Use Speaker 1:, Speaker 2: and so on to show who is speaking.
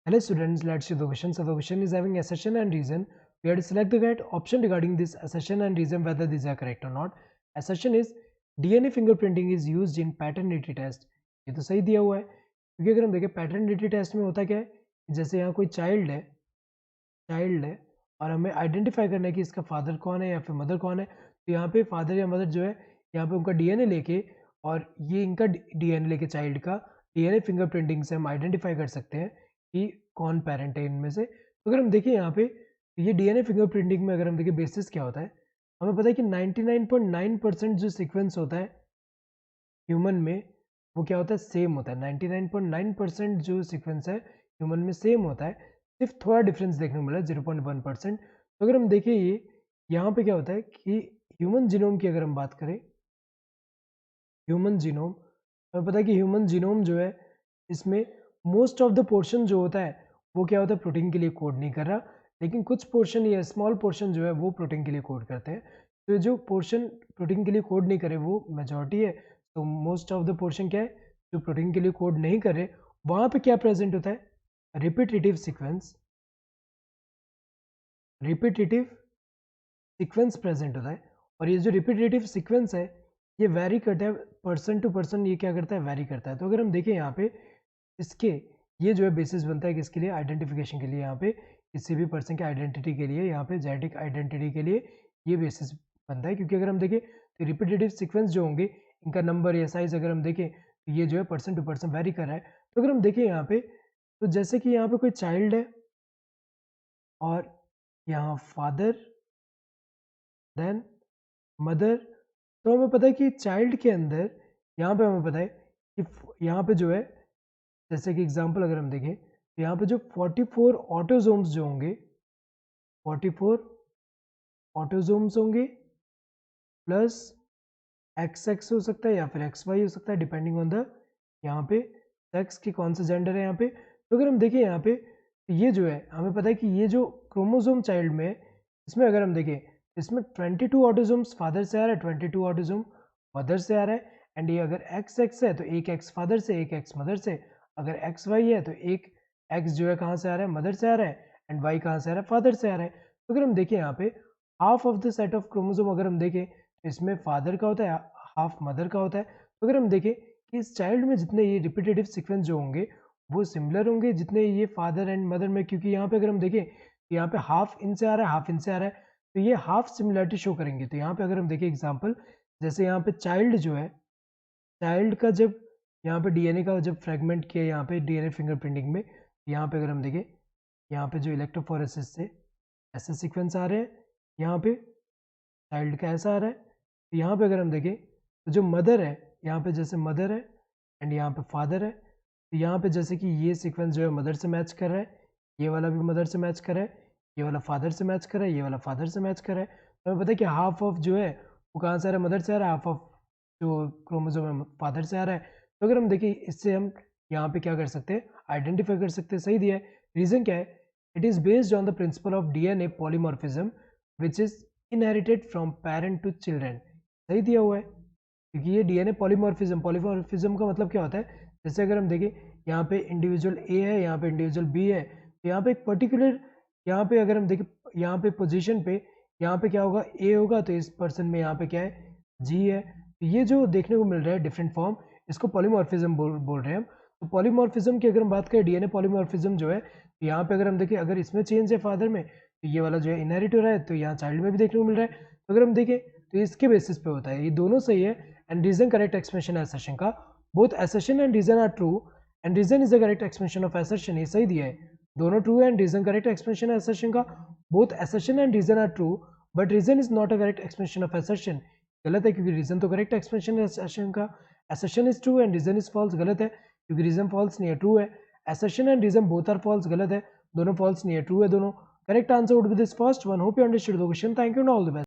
Speaker 1: Hello students, let's see the question. So the question is having assertion and reason. We have to select the correct option regarding this assertion and reason whether these are correct or not. Assertion is DNA fingerprinting is used in paternity test. ये तो सही दिया हुआ है क्योंकि अगर हम देखें पैटर्निटी टेस्ट में होता क्या है, जैसे यहाँ कोई चाइल्ड है और हमें आइडेंटिफाई करना है कि इसका फादर कौन है या फिर मदर कौन है, तो यहाँ पे फादर या मदर जो है यहाँ पे उनका डीएनए लेके और ये इनका डीएनए लेके चाइल्ड का डीएनए फिंगरप्रिंटिंग से हम आइडेंटिफाई कर सकते हैं कि कौन पेरेंट है इनमें से। तो अगर हम देखें यहाँ पे ये डीएनए फिंगरप्रिंटिंग में अगर हम देखें बेसिस क्या होता है, हमें पता है कि 99.9% जो सीक्वेंस होता है ह्यूमन में वो क्या होता है, सेम होता है। 99.9% जो सीक्वेंस है ह्यूमन में सेम होता है, सिर्फ थोड़ा डिफरेंस देखने को मिला है 0.1%। तो अगर हम देखें ये यहाँ पे क्या होता है कि ह्यूमन जीनोम की अगर हम बात करें, ह्यूमन जीनोम, हमें पता है कि ह्यूमन जीनोम जो है इसमें मोस्ट ऑफ द पोर्शन जो होता है वो क्या होता है, प्रोटीन के लिए कोड नहीं कर रहा, लेकिन कुछ पोर्शन या स्मॉल पोर्शन जो है वो प्रोटीन के लिए कोड करते हैं। तो जो पोर्शन प्रोटीन के लिए कोड नहीं करे वो मेजॉरिटी है, तो मोस्ट ऑफ द पोर्शन क्या है जो प्रोटीन के लिए कोड नहीं कर रहे, वहाँ पे क्या प्रेजेंट होता है, रिपीटेटिव सीक्वेंस प्रेजेंट होता है। और ये जो रिपीटेटिव सीक्वेंस है ये वैरी करता है पर्सन टू पर्सन, ये क्या करता है, वैरी करता है। तो अगर हम देखें यहाँ पे इसके ये जो है बेसिस बनता है किसके लिए, आइडेंटिफिकेशन के लिए, यहाँ पे किसी भी पर्सन के आइडेंटिटी के लिए, यहाँ पे जेनेटिक आइडेंटिटी के लिए ये बेसिस बनता है। क्योंकि अगर हम देखें तो रिपीटेटिव सीक्वेंस जो होंगे इनका नंबर या साइज अगर हम देखें तो ये जो है पर्सन टू पर्सन वैरी कर रहा है। तो अगर हम देखें यहाँ पे तो जैसे कि यहाँ पे कोई चाइल्ड है और यहाँ फादर देन मदर, तो हमें पता है कि चाइल्ड के अंदर यहाँ पे हमें पता है कि यहाँ पे जो है जैसे कि एग्जांपल अगर हम देखें तो यहाँ पे जो 44 ऑटोजोम्स जो होंगे, 44 ऑटोजोम्स होंगे प्लस XX हो सकता है या फिर XY हो सकता है डिपेंडिंग ऑन द यहाँ पे सेक्स की कौन सा जेंडर है यहाँ पे। तो अगर हम देखें यहाँ पे तो ये जो है हमें पता है कि ये जो क्रोमोसोम चाइल्ड में इसमें अगर हम देखें इसमें 22 ऑटोजोम्स फादर से आ रहा है, 22 ऑटोजोम मदर से आ रहा है। एंड ये अगर XX है तो एक X फादर से एक X मदर से, अगर XY है तो एक X जो है कहाँ से आ रहा है, मदर से आ रहा है, एंड Y कहाँ से आ रहा है, फादर से आ रहा है। तो अगर हम देखें यहाँ पे half of the set of chromosome अगर हम देखें तो इसमें फादर का होता है, हाफ मदर का होता है। तो अगर हम देखें कि इस चाइल्ड में जितने ये रिपीटेटिव सीक्वेंस जो होंगे वो सिमिलर होंगे जितने ये फादर एंड मदर में, क्योंकि यहाँ पे अगर हम देखें यहाँ पे हाफ इनसे आ रहा है हाफ इनसे आ रहा है, तो ये हाफ सिमिलरिटी शो करेंगे। तो यहाँ पे अगर हम देखें एग्जांपल जैसे यहाँ पे चाइल्ड जो है, चाइल्ड का जब यहाँ पे डीएनए का जब फ्रेगमेंट किया यहाँ पे डीएनए फिंगरप्रिंटिंग में, यहाँ पे अगर हम देखें यहाँ पे जो इलेक्ट्रोफोरेसिस से ऐसे सीक्वेंस आ रहे हैं, यहाँ पे चाइल्ड का ऐसा आ रहा है। तो यहाँ पे अगर हम देखें तो जो मदर है यहाँ पे जैसे मदर है एंड यहाँ पे फादर है, तो यहाँ पे जैसे कि ये सीक्वेंस जो है मदर से मैच कर रहा है, ये वाला भी मदर से मैच कर रहा है, ये वाला फादर से मैच कर रहा है, ये वाला फादर से मैच कर रहा है। तो हमें पता है कि हाफ ऑफ जो है वो कहाँ से आ रहा है, मदर से आ रहा है, हाफ ऑफ जो क्रोमोसोम है फादर से आ रहा है। तो अगर हम देखें इससे हम यहाँ पे क्या कर सकते हैं, आइडेंटिफाई कर सकते हैं। सही दिया है। रीज़न क्या है, it is based on the principle of DNA polymorphism which is inherited from parent to children. सही दिया हुआ है क्योंकि ये डीएनए पॉलीमॉर्फिज्म का मतलब क्या होता है, जैसे अगर हम देखें यहाँ पे इंडिविजुअल ए है, यहाँ पे इंडिविजुअल बी है, तो यहाँ पे एक पर्टिकुलर यहाँ पे अगर हम देखें यहाँ पे पोजीशन पे यहाँ पे क्या होगा, ए होगा, तो इस पर्सन में यहाँ पे क्या है, जी है। तो ये जो देखने को मिल रहा है डिफरेंट फॉर्म, इसको पॉलीमॉर्फिज्म बोल रहे हैं हम। तो पॉलीमॉर्फिज्म की अगर हम बात करें डीएनए पॉलीमॉर्फिज्म जो है, तो यहाँ पे अगर हम देखें अगर इसमें चेंज है फादर में तो ये वाला जो है इनहेरिट हो रहा है, तो यहाँ चाइल्ड में भी देखने को मिल रहा है। तो अगर हम देखें तो इसके बेसिस पे होता है, ये दोनों सही है एंड रीजन करेक्ट एक्सप्रेशन है असर्शन का। Both assertion and reason are true and reason is the correct expression of assertion. ये सही दिया है, दोनों ट्रू है एंड रीजन करेक्ट एक्सप्रेशन है असर्शन का। Both assertion and reason are true but reason is not a correct expression of assertion. गलत है क्योंकि रीजन तो करेक्ट एक्सप्रेशन है असर्शन का। Assertion is true and reason is false, गलत है क्योंकि रीजन फॉल्स नहीं है, ट्रू है। Assertion and reason both are false, गलत है, दोनों फॉल्स नहीं है, ट्रू है दोनों। Correct answer would be this first one. Hope you understood the question. Thank you and all the best.